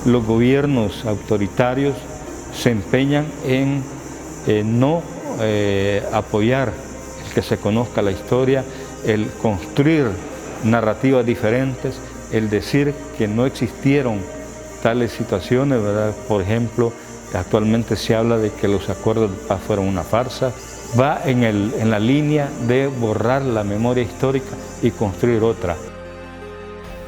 los gobiernos autoritarios se empeñan en no apoyar el que se conozca la historia, el construir narrativas diferentes, el decir que no existieron tales situaciones, ¿verdad? Por ejemplo, actualmente se habla de que los acuerdos de paz fueron una farsa. Va en la línea de borrar la memoria histórica y construir otra.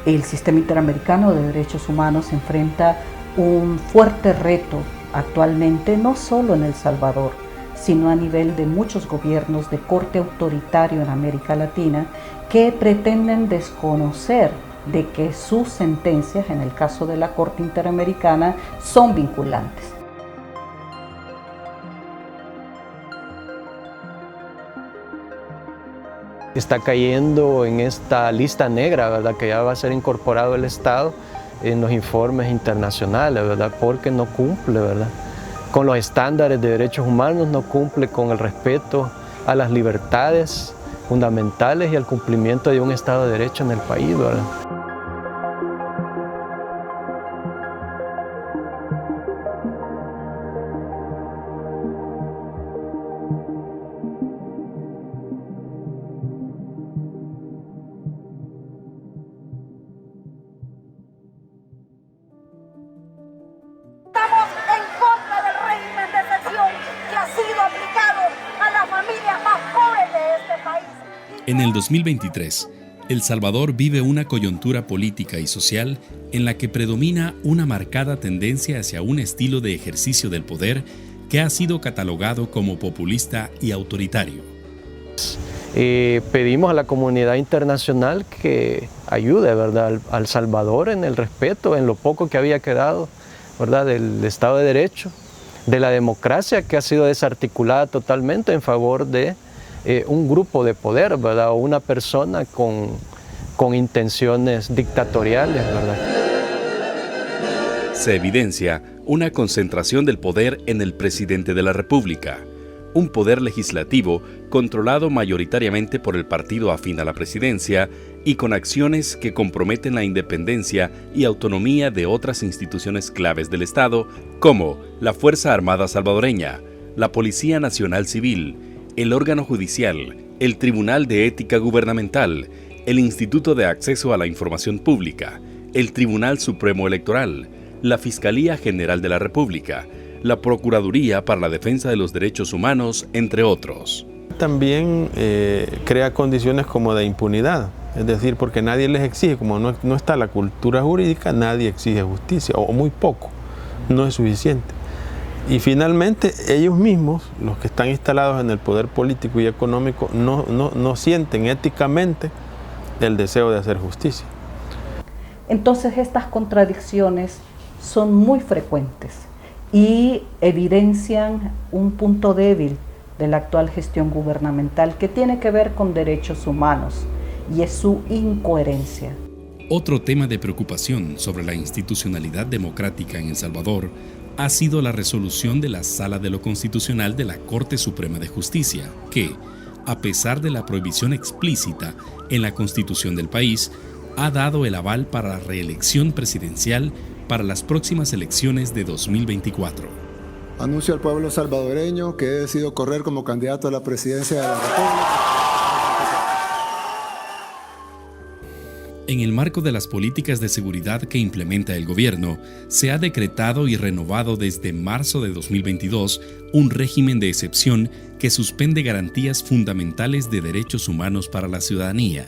El sistema interamericano de derechos humanos enfrenta un fuerte reto actualmente, no solo en El Salvador, sino a nivel de muchos gobiernos de corte autoritario en América Latina que pretenden desconocer de que sus sentencias, en el caso de la Corte Interamericana, son vinculantes. Está cayendo en esta lista negra, ¿verdad?, que ya va a ser incorporado el Estado en los informes internacionales, ¿verdad?, porque no cumple, ¿verdad?, con los estándares de derechos humanos, no cumple con el respeto a las libertades fundamentales y al cumplimiento de un Estado de Derecho en el país, ¿verdad? En el 2023, El Salvador vive una coyuntura política y social en la que predomina una marcada tendencia hacia un estilo de ejercicio del poder que ha sido catalogado como populista y autoritario. Pedimos a la comunidad internacional que ayude, ¿verdad?, al Salvador en el respeto, en lo poco que había quedado, ¿verdad?, del Estado de Derecho, de la democracia que ha sido desarticulada totalmente en favor de un grupo de poder, ¿verdad?, o una persona con intenciones dictatoriales, ¿verdad? Se evidencia una concentración del poder en el presidente de la República, un poder legislativo controlado mayoritariamente por el partido afín a la presidencia y con acciones que comprometen la independencia y autonomía de otras instituciones claves del Estado, como la Fuerza Armada Salvadoreña, la Policía Nacional Civil, el órgano judicial, el Tribunal de Ética Gubernamental, el Instituto de Acceso a la Información Pública, el Tribunal Supremo Electoral, la Fiscalía General de la República, la Procuraduría para la Defensa de los Derechos Humanos, entre otros. También crea condiciones como de impunidad, es decir, porque nadie les exige, como no está la cultura jurídica, nadie exige justicia, o muy poco, no es suficiente. Y finalmente ellos mismos, los que están instalados en el poder político y económico, no sienten éticamente el deseo de hacer justicia. Entonces estas contradicciones son muy frecuentes y evidencian un punto débil de la actual gestión gubernamental que tiene que ver con derechos humanos y es su incoherencia. Otro tema de preocupación sobre la institucionalidad democrática en El Salvador ha sido la resolución de la Sala de lo Constitucional de la Corte Suprema de Justicia, que, a pesar de la prohibición explícita en la Constitución del país, ha dado el aval para la reelección presidencial para las próximas elecciones de 2024. Anuncio al pueblo salvadoreño que he decidido correr como candidato a la presidencia de la República. En el marco de las políticas de seguridad que implementa el gobierno, se ha decretado y renovado desde marzo de 2022 un régimen de excepción que suspende garantías fundamentales de derechos humanos para la ciudadanía.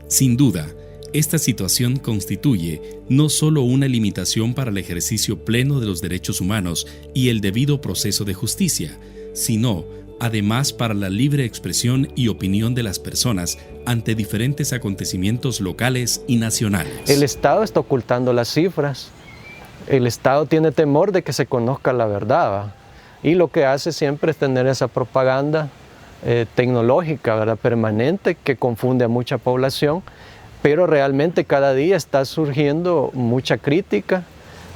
Sin duda, esta situación constituye no solo una limitación para el ejercicio pleno de los derechos humanos y el debido proceso de justicia, sino además para la libre expresión y opinión de las personas ante diferentes acontecimientos locales y nacionales. El Estado está ocultando las cifras, el Estado tiene temor de que se conozca la verdad, ¿va? Y lo que hace siempre es tener esa propaganda tecnológica, ¿verdad?, permanente, que confunde a mucha población, pero realmente cada día está surgiendo mucha crítica,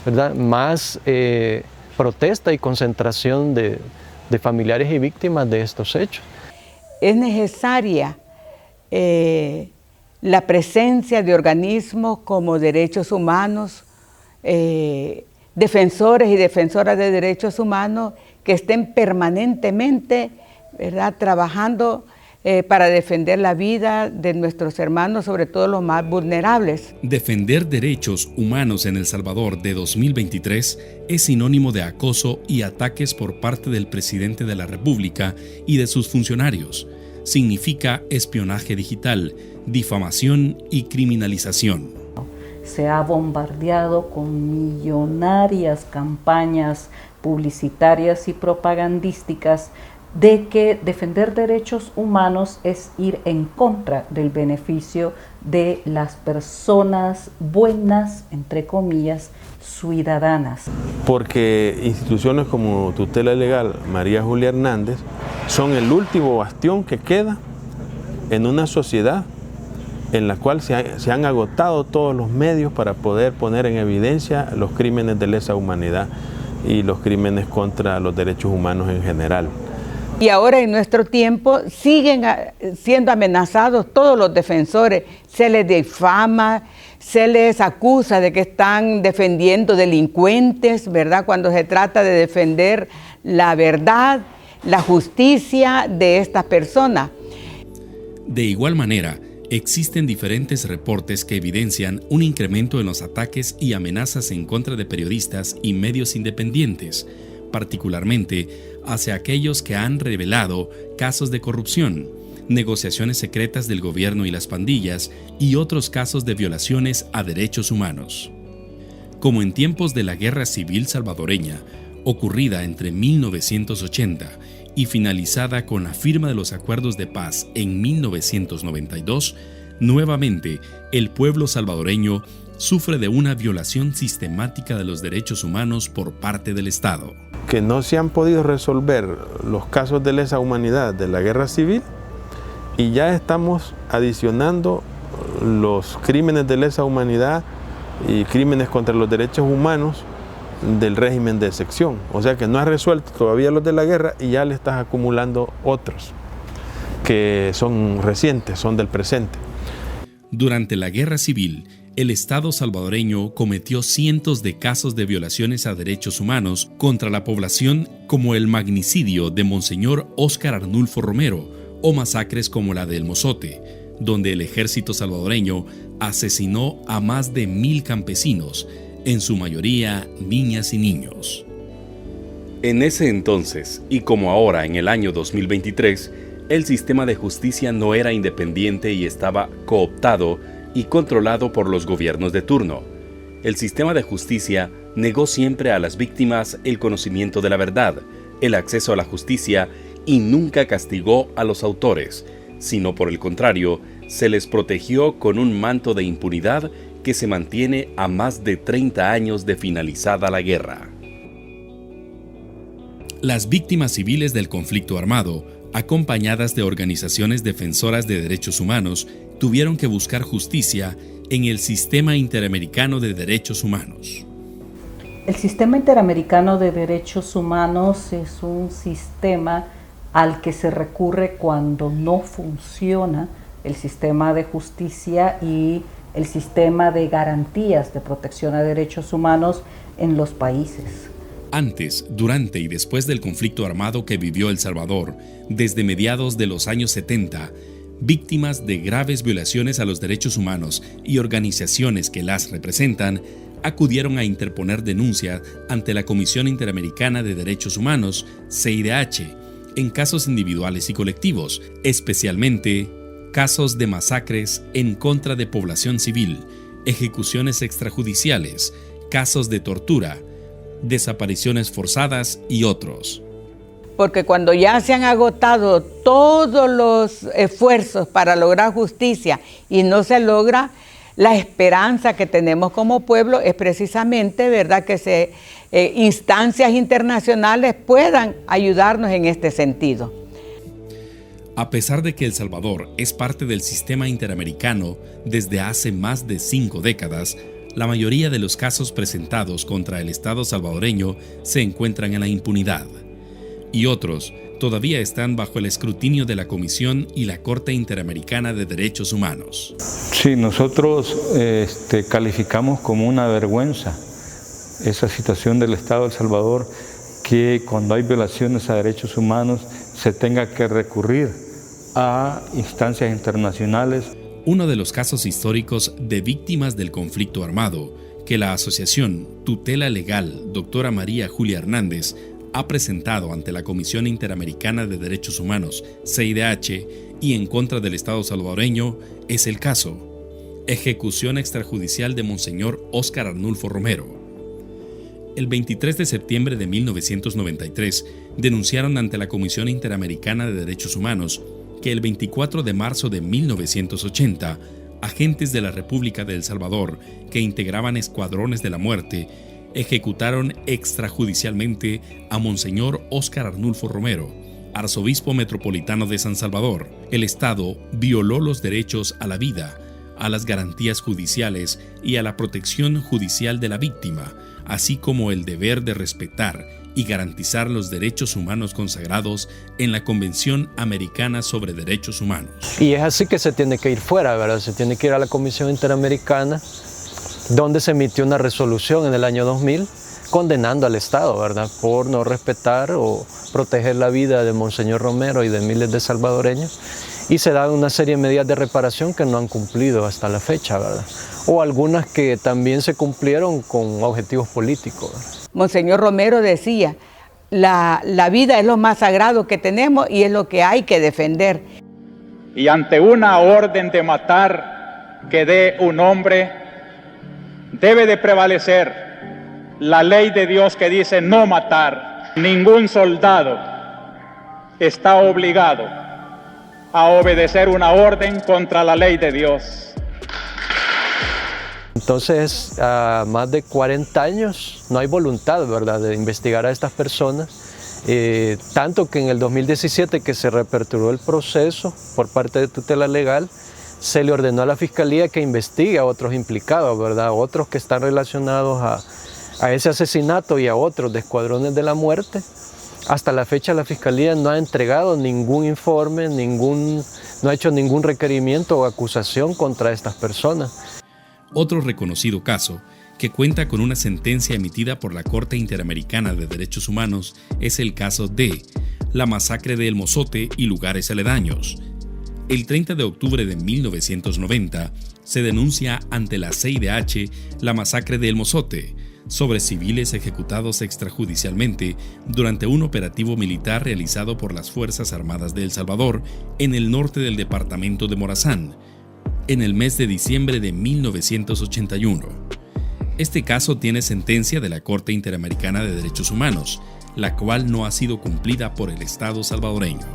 ¿verdad?, más protesta y concentración de familiares y víctimas de estos hechos. Es necesaria la presencia de organismos como derechos humanos, defensores y defensoras de derechos humanos que estén permanentemente, ¿verdad?, trabajando para defender la vida de nuestros hermanos, sobre todo los más vulnerables. Defender derechos humanos en El Salvador de 2023 es sinónimo de acoso y ataques por parte del presidente de la República y de sus funcionarios. Significa espionaje digital, difamación y criminalización. Se ha bombardeado con millonarias campañas publicitarias y propagandísticas de que defender derechos humanos es ir en contra del beneficio de las personas buenas, entre comillas, ciudadanas. Porque instituciones como Tutela Legal María Julia Hernández son el último bastión que queda en una sociedad en la cual se han agotado todos los medios para poder poner en evidencia los crímenes de lesa humanidad y los crímenes contra los derechos humanos en general. Y ahora en nuestro tiempo siguen siendo amenazados todos los defensores, se les difama, se les acusa de que están defendiendo delincuentes, ¿verdad?, cuando se trata de defender la verdad, la justicia de estas personas. De igual manera, existen diferentes reportes que evidencian un incremento en los ataques y amenazas en contra de periodistas y medios independientes, particularmente hacia aquellos que han revelado casos de corrupción, negociaciones secretas del gobierno y las pandillas y otros casos de violaciones a derechos humanos. Como en tiempos de la Guerra Civil Salvadoreña, ocurrida entre 1980 y finalizada con la firma de los acuerdos de paz en 1992, nuevamente el pueblo salvadoreño sufre de una violación sistemática de los derechos humanos por parte del Estado. Que no se han podido resolver los casos de lesa humanidad de la guerra civil y ya estamos adicionando los crímenes de lesa humanidad y crímenes contra los derechos humanos del régimen de excepción. O sea que no has resuelto todavía los de la guerra y ya le estás acumulando otros que son recientes, son del presente. Durante la Guerra Civil, el Estado salvadoreño cometió cientos de casos de violaciones a derechos humanos contra la población, como el magnicidio de Monseñor Óscar Arnulfo Romero o masacres como la del Mozote, donde el ejército salvadoreño asesinó a más de 1,000 campesinos, en su mayoría niñas y niños. En ese entonces, y como ahora en el año 2023, el sistema de justicia no era independiente y estaba cooptado y controlado por los gobiernos de turno. El sistema de justicia negó siempre a las víctimas el conocimiento de la verdad, el acceso a la justicia y nunca castigó a los autores, sino por el contrario, se les protegió con un manto de impunidad que se mantiene a más de 30 años de finalizada la guerra. Las víctimas civiles del conflicto armado, acompañadas de organizaciones defensoras de derechos humanos, tuvieron que buscar justicia en el Sistema Interamericano de Derechos Humanos. El Sistema Interamericano de Derechos Humanos es un sistema al que se recurre cuando no funciona el sistema de justicia y el sistema de garantías de protección a derechos humanos en los países. Antes, durante y después del conflicto armado que vivió El Salvador, desde mediados de los años 70, víctimas de graves violaciones a los derechos humanos y organizaciones que las representan acudieron a interponer denuncias ante la Comisión Interamericana de Derechos Humanos, CIDH, en casos individuales y colectivos, especialmente casos de masacres en contra de población civil, ejecuciones extrajudiciales, casos de tortura, desapariciones forzadas y otros. Porque cuando ya se han agotado todos los esfuerzos para lograr justicia y no se logra, la esperanza que tenemos como pueblo es precisamente, ¿verdad?, que instancias internacionales puedan ayudarnos en este sentido. A pesar de que El Salvador es parte del sistema interamericano desde hace más de 5 décadas, la mayoría de los casos presentados contra el Estado salvadoreño se encuentran en la impunidad, y otros todavía están bajo el escrutinio de la Comisión y la Corte Interamericana de Derechos Humanos. Sí, nosotros calificamos como una vergüenza esa situación del Estado de El Salvador, que cuando hay violaciones a derechos humanos se tenga que recurrir a instancias internacionales. Uno de los casos históricos de víctimas del conflicto armado que la Asociación Tutela Legal Doctora María Julia Hernández ha presentado ante la Comisión Interamericana de Derechos Humanos, CIDH, y en contra del Estado salvadoreño es el caso Ejecución extrajudicial de Monseñor Óscar Arnulfo Romero. El 23 de septiembre de 1993 denunciaron ante la Comisión Interamericana de Derechos Humanos que el 24 de marzo de 1980, agentes de la República de El Salvador que integraban escuadrones de la muerte ejecutaron extrajudicialmente a Monseñor Óscar Arnulfo Romero, arzobispo metropolitano de San Salvador. El Estado violó los derechos a la vida, a las garantías judiciales y a la protección judicial de la víctima, así como el deber de respetar y garantizar los derechos humanos consagrados en la Convención Americana sobre Derechos Humanos. Y es así que se tiene que ir fuera, ¿verdad? Se tiene que ir a la Comisión Interamericana, donde se emitió una resolución en el año 2000 condenando al Estado, ¿verdad?, por no respetar o proteger la vida de Monseñor Romero y de miles de salvadoreños, y se dan una serie de medidas de reparación que no han cumplido hasta la fecha, ¿verdad?, o algunas que también se cumplieron con objetivos políticos, ¿verdad? Monseñor Romero decía, la vida es lo más sagrado que tenemos y es lo que hay que defender. Y ante una orden de matar que dé un hombre, debe de prevalecer la ley de Dios que dice no matar. Ningún soldado está obligado a obedecer una orden contra la ley de Dios. Entonces, a más de 40 años no hay voluntad, ¿verdad?, de investigar a estas personas, tanto que en el 2017, que se reaperturó el proceso por parte de Tutela Legal, se le ordenó a la Fiscalía que investigue a otros implicados, ¿verdad?, otros que están relacionados a ese asesinato y a otros de escuadrones de la muerte. Hasta la fecha la Fiscalía no ha entregado ningún informe, no ha hecho ningún requerimiento o acusación contra estas personas. Otro reconocido caso, que cuenta con una sentencia emitida por la Corte Interamericana de Derechos Humanos, es el caso de la masacre de El Mozote y lugares aledaños. El 30 de octubre de 1990 se denuncia ante la CIDH la masacre de El Mozote sobre civiles ejecutados extrajudicialmente durante un operativo militar realizado por las Fuerzas Armadas de El Salvador en el norte del departamento de Morazán, en el mes de diciembre de 1981. Este caso tiene sentencia de la Corte Interamericana de Derechos Humanos, la cual no ha sido cumplida por el Estado salvadoreño.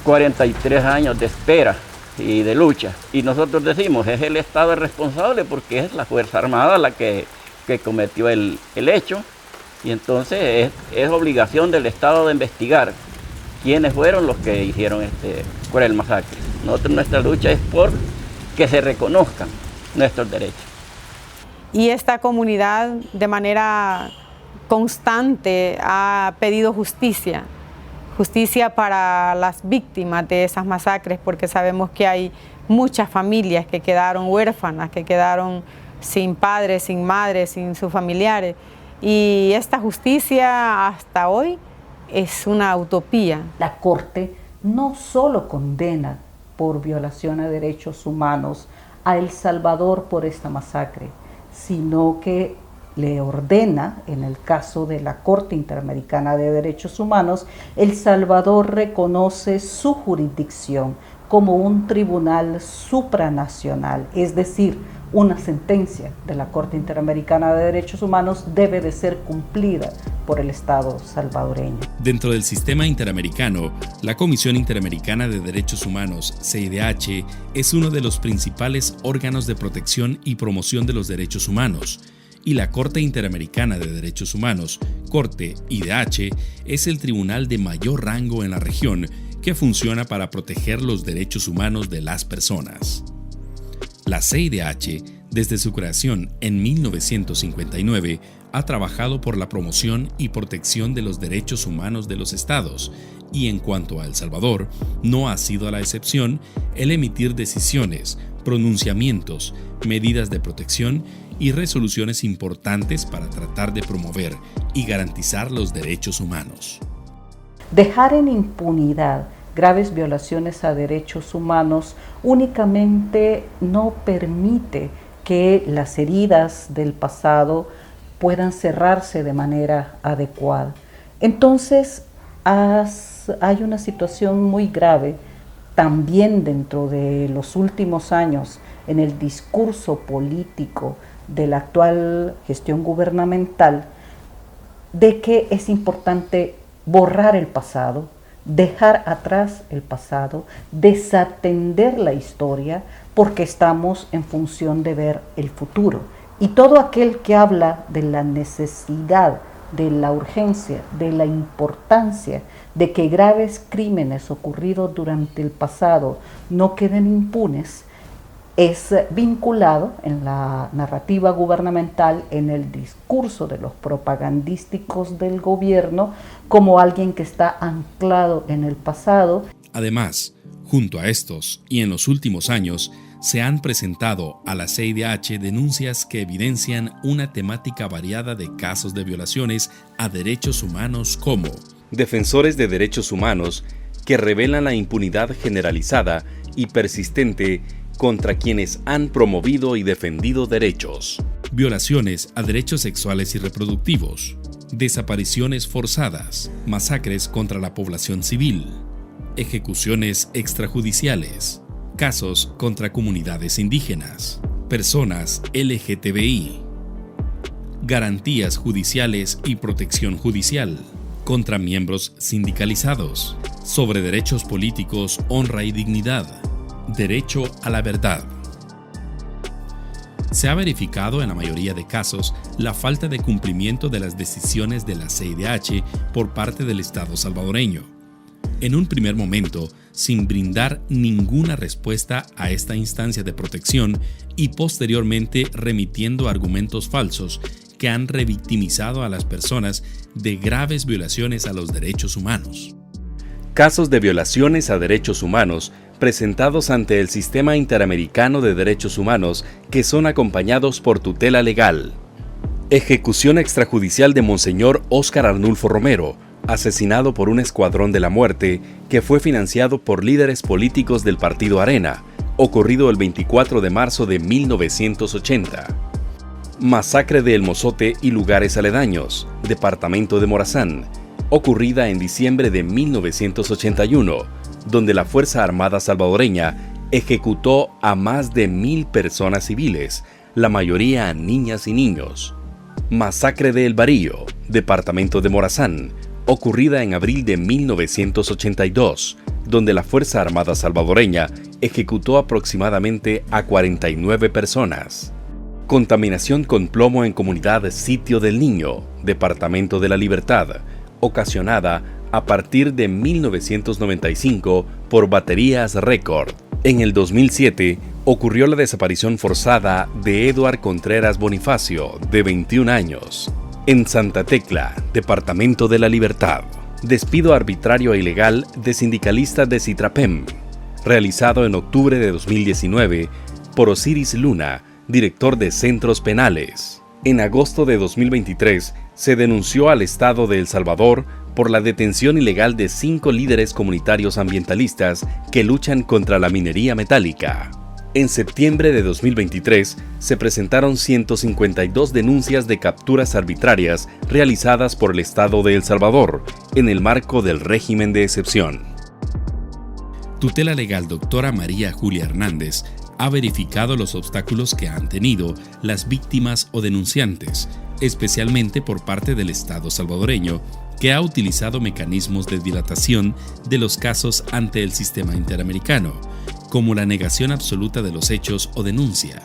43 años de espera y de lucha, y nosotros decimos, es el Estado el responsable porque es la Fuerza Armada la que cometió el hecho, y entonces es obligación del Estado de investigar quiénes fueron los que hicieron el masacre. Nuestra lucha es por que se reconozcan nuestros derechos. Y esta comunidad de manera constante ha pedido justicia para las víctimas de esas masacres, porque sabemos que hay muchas familias que quedaron huérfanas, que quedaron sin padres, sin madres, sin sus familiares. Y esta justicia hasta hoy es una utopía. La Corte no solo condena por violación a derechos humanos a El Salvador por esta masacre, sino que le ordena, en el caso de la Corte Interamericana de Derechos Humanos, El Salvador reconoce su jurisdicción como un tribunal supranacional, es decir, una sentencia de la Corte Interamericana de Derechos Humanos debe de ser cumplida por el Estado salvadoreño. Dentro del sistema interamericano, la Comisión Interamericana de Derechos Humanos, CIDH, es uno de los principales órganos de protección y promoción de los derechos humanos, y la Corte Interamericana de Derechos Humanos, Corte IDH, es el tribunal de mayor rango en la región que funciona para proteger los derechos humanos de las personas. La CIDH, desde su creación en 1959, ha trabajado por la promoción y protección de los derechos humanos de los estados, y en cuanto a El Salvador, no ha sido la excepción el emitir decisiones pronunciamientos, medidas de protección y resoluciones importantes para tratar de promover y garantizar los derechos humanos. Dejar en impunidad graves violaciones a derechos humanos únicamente no permite que las heridas del pasado puedan cerrarse de manera adecuada. Entonces, hay una situación muy grave también dentro de los últimos años en el discurso político de la actual gestión gubernamental, de que es importante borrar el pasado, dejar atrás el pasado, desatender la historia, porque estamos en función de ver el futuro. Y todo aquel que habla de la necesidad, de la urgencia, de la importancia de que graves crímenes ocurridos durante el pasado no queden impunes, es vinculado en la narrativa gubernamental, en el discurso de los propagandísticos del gobierno, como alguien que está anclado en el pasado. Además, junto a estos y en los últimos años, se han presentado a la CIDH denuncias que evidencian una temática variada de casos de violaciones a derechos humanos como defensores de derechos humanos que revelan la impunidad generalizada y persistente contra quienes han promovido y defendido derechos, violaciones a derechos sexuales y reproductivos, desapariciones forzadas, masacres contra la población civil, ejecuciones extrajudiciales, casos contra comunidades indígenas, personas LGTBI, garantías judiciales y protección judicial contra miembros sindicalizados, sobre derechos políticos, honra y dignidad, derecho a la verdad. Se ha verificado en la mayoría de casos la falta de cumplimiento de las decisiones de la CIDH por parte del Estado salvadoreño. En un primer momento, sin brindar ninguna respuesta a esta instancia de protección y posteriormente remitiendo argumentos falsos que han revictimizado a las personas de graves violaciones a los derechos humanos. Casos de violaciones a derechos humanos presentados ante el Sistema Interamericano de Derechos Humanos que son acompañados por tutela legal. Ejecución extrajudicial de Monseñor Óscar Arnulfo Romero, asesinado por un escuadrón de la muerte que fue financiado por líderes políticos del Partido Arena, ocurrido el 24 de marzo de 1980. Masacre de El Mozote y lugares aledaños, departamento de Morazán, ocurrida en diciembre de 1981, donde la Fuerza Armada salvadoreña ejecutó a más de 1,000 personas civiles, la mayoría niñas y niños. Masacre de El Barillo, departamento de Morazán, ocurrida en abril de 1982, donde la Fuerza Armada salvadoreña ejecutó aproximadamente a 49 personas. Contaminación con plomo en comunidad Sitio del Niño, departamento de La Libertad, ocasionada a partir de 1995 por Baterías Record. En el 2007 ocurrió la desaparición forzada de Eduard Contreras Bonifacio, de 21 años, en Santa Tecla, departamento de La Libertad. Despido arbitrario e ilegal de sindicalista de Citrapem, realizado en octubre de 2019 por Osiris Luna, director de Centros Penales. En agosto de 2023 se denunció al Estado de El Salvador por la detención ilegal de 5 líderes comunitarios ambientalistas que luchan contra la minería metálica. En septiembre de 2023 se presentaron 152 denuncias de capturas arbitrarias realizadas por el Estado de El Salvador en el marco del régimen de excepción. Tutela Legal Doctora María Julia Hernández ha verificado los obstáculos que han tenido las víctimas o denunciantes, especialmente por parte del Estado salvadoreño, que ha utilizado mecanismos de dilatación de los casos ante el sistema interamericano, como la negación absoluta de los hechos o denuncia,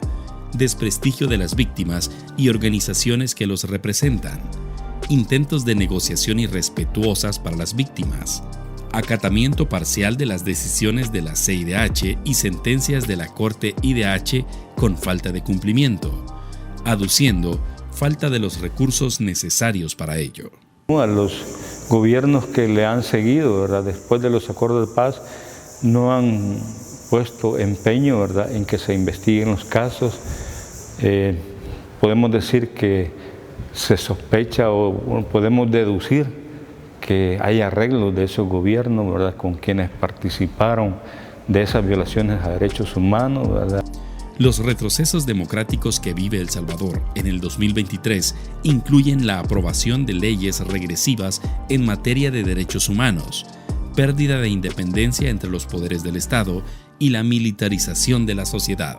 desprestigio de las víctimas y organizaciones que los representan, intentos de negociación irrespetuosas para las víctimas, acatamiento parcial de las decisiones de la CIDH y sentencias de la Corte IDH con falta de cumplimiento, aduciendo falta de los recursos necesarios para ello. A los gobiernos que le han seguido, ¿verdad?, después de los acuerdos de paz, no han puesto empeño, ¿verdad?, en que se investiguen los casos. Podemos decir que se sospecha o podemos deducir que hay arreglos de esos gobiernos, ¿verdad?, con quienes participaron de esas violaciones a derechos humanos, ¿verdad? Los retrocesos democráticos que vive El Salvador en el 2023 incluyen la aprobación de leyes regresivas en materia de derechos humanos, pérdida de independencia entre los poderes del Estado y la militarización de la sociedad.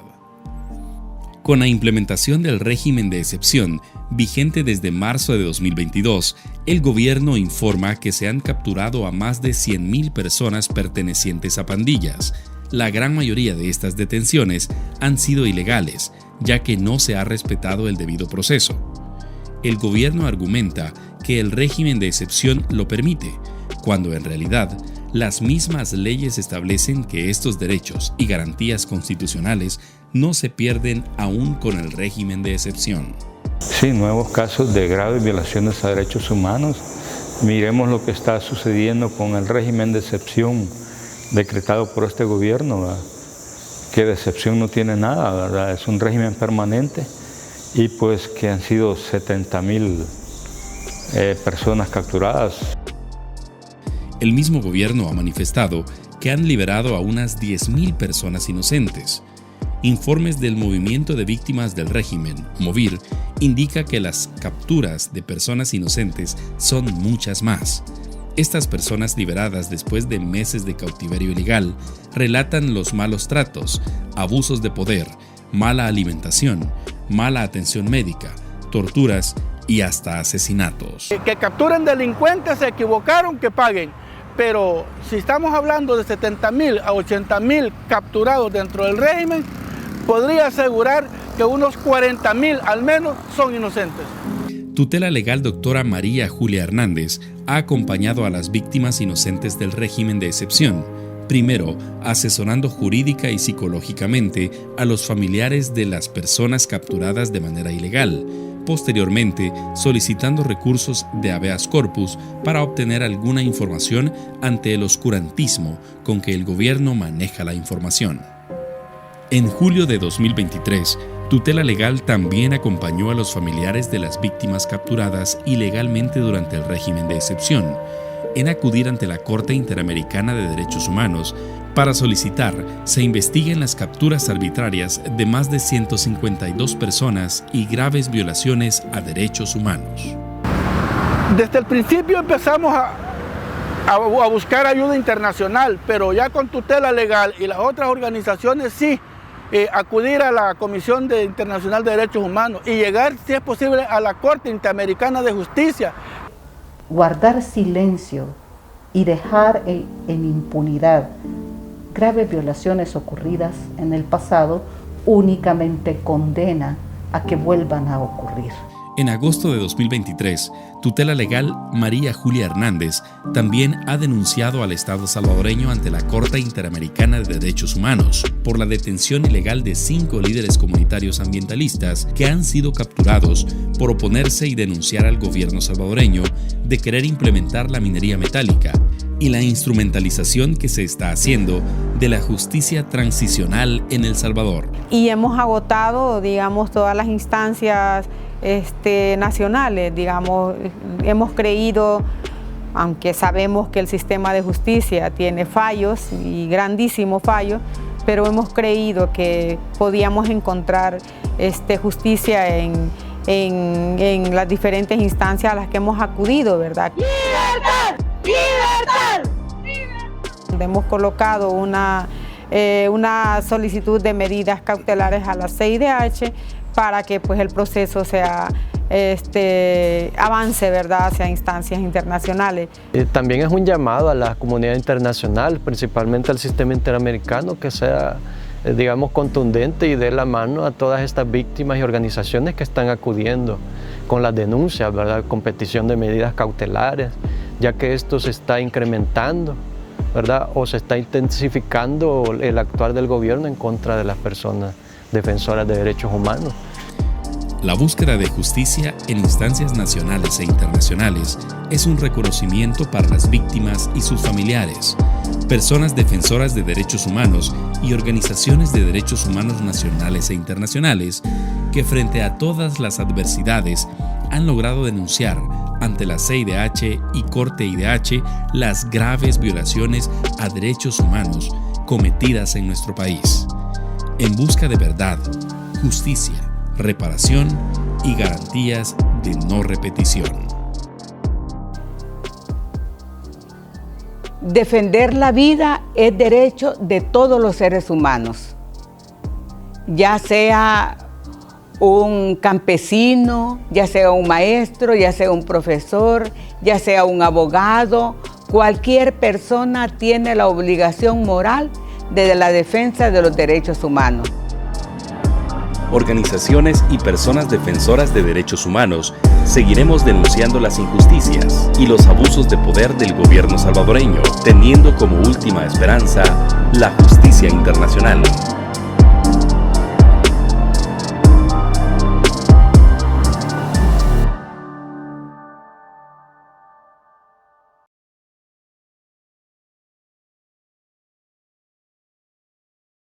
Con la implementación del régimen de excepción, vigente desde marzo de 2022, el gobierno informa que se han capturado a más de 100.000 personas pertenecientes a pandillas. La gran mayoría de estas detenciones han sido ilegales, ya que no se ha respetado el debido proceso. El gobierno argumenta que el régimen de excepción lo permite, cuando en realidad las mismas leyes establecen que estos derechos y garantías constitucionales no se pierden aún con el régimen de excepción. Sí, nuevos casos de graves violaciones a derechos humanos. Miremos lo que está sucediendo con el régimen de excepción decretado por este gobierno, ¿verdad?, que de excepción no tiene nada, ¿verdad?, es un régimen permanente, y pues que han sido 70.000 personas capturadas. El mismo gobierno ha manifestado que han liberado a unas 10.000 personas inocentes. Informes del Movimiento de Víctimas del Régimen, MOVIR, indica que las capturas de personas inocentes son muchas más. Estas personas liberadas después de meses de cautiverio ilegal relatan los malos tratos, abusos de poder, mala alimentación, mala atención médica, torturas y hasta asesinatos. Que capturen delincuentes, se equivocaron, que paguen. Pero si estamos hablando de 70.000 a 80.000 capturados dentro del régimen, podría asegurar que unos 40.000 al menos son inocentes. Tutela Legal doctora María Julia Hernández ha acompañado a las víctimas inocentes del régimen de excepción, primero asesorando jurídica y psicológicamente a los familiares de las personas capturadas de manera ilegal, posteriormente solicitando recursos de habeas corpus para obtener alguna información ante el oscurantismo con que el gobierno maneja la información. En julio de 2023, Tutela Legal también acompañó a los familiares de las víctimas capturadas ilegalmente durante el régimen de excepción en acudir ante la Corte Interamericana de Derechos Humanos para solicitar se investiguen las capturas arbitrarias de más de 152 personas y graves violaciones a derechos humanos. Desde el principio empezamos a buscar ayuda internacional, pero ya con Tutela Legal y las otras organizaciones sí, acudir a la Comisión Internacional de Derechos Humanos y llegar, si es posible, a la Corte Interamericana de Justicia. Guardar silencio y dejar en impunidad graves violaciones ocurridas en el pasado únicamente condena a que vuelvan a ocurrir. En agosto de 2023, Tutela Legal María Julia Hernández también ha denunciado al Estado salvadoreño ante la Corte Interamericana de Derechos Humanos por la detención ilegal de 5 líderes comunitarios ambientalistas que han sido capturados por oponerse y denunciar al gobierno salvadoreño de querer implementar la minería metálica y la instrumentalización que se está haciendo de la justicia transicional en El Salvador. Y hemos agotado, digamos, todas las instancias nacionales, digamos, hemos creído, aunque sabemos que el sistema de justicia tiene fallos y grandísimos fallos, pero hemos creído que podíamos encontrar justicia en las diferentes instancias a las que hemos acudido, ¿verdad? ¡Libertad! ¡Libertad! ¡Libertad! Hemos colocado una solicitud de medidas cautelares a la CIDH para que pues, el proceso sea, avance, ¿verdad?, hacia instancias internacionales. También es un llamado a la comunidad internacional, principalmente al sistema interamericano, que sea, digamos, contundente y dé la mano a todas estas víctimas y organizaciones que están acudiendo con las denuncias, ¿verdad?, con petición de medidas cautelares, ya que esto se está incrementando, ¿verdad?, o se está intensificando el actuar del gobierno en contra de las personas defensoras de derechos humanos. La búsqueda de justicia en instancias nacionales e internacionales es un reconocimiento para las víctimas y sus familiares, personas defensoras de derechos humanos y organizaciones de derechos humanos nacionales e internacionales que frente a todas las adversidades han logrado denunciar ante la CIDH y Corte IDH las graves violaciones a derechos humanos cometidas en nuestro país, en busca de verdad, justicia, reparación y garantías de no repetición. Defender la vida es derecho de todos los seres humanos, ya sea un campesino, ya sea un maestro, ya sea un profesor, ya sea un abogado. Cualquier persona tiene la obligación moral de la defensa de los derechos humanos. Organizaciones y personas defensoras de derechos humanos seguiremos denunciando las injusticias y los abusos de poder del gobierno salvadoreño, teniendo como última esperanza la justicia internacional.